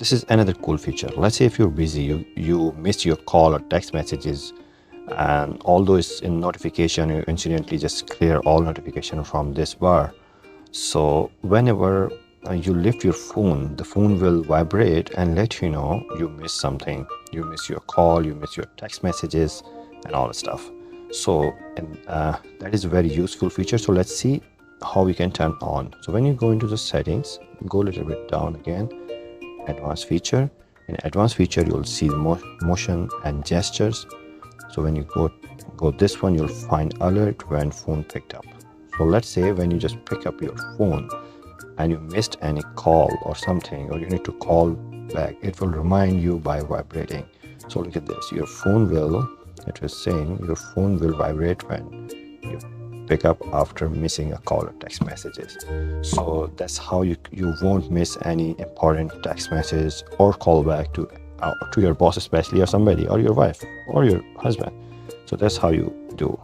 this is another cool feature. Let's say if you're busy, you missed your call or text messages, and although it's in notification, you incidentally just clear all notification from this bar. So whenever you lift your phone, the phone will vibrate and let you know you missed something. You miss your call, you miss your text messages and all the stuff. So that is a very useful feature. So let's see how we can turn on. So when you go into the settings, go a little bit down again, advanced feature. In advanced feature, you'll see the motion and gestures. So when you go this one, you'll find alert when phone picked up. So let's say when you just pick up your phone and you missed any call or something, or you need to call back, it will remind you by vibrating. So look at this, your phone will, it was saying your phone will vibrate when you pick up after missing a call or text messages. So that's how you won't miss any important text messages or call back to your boss especially, or somebody, or your wife or your husband. So that's how you do.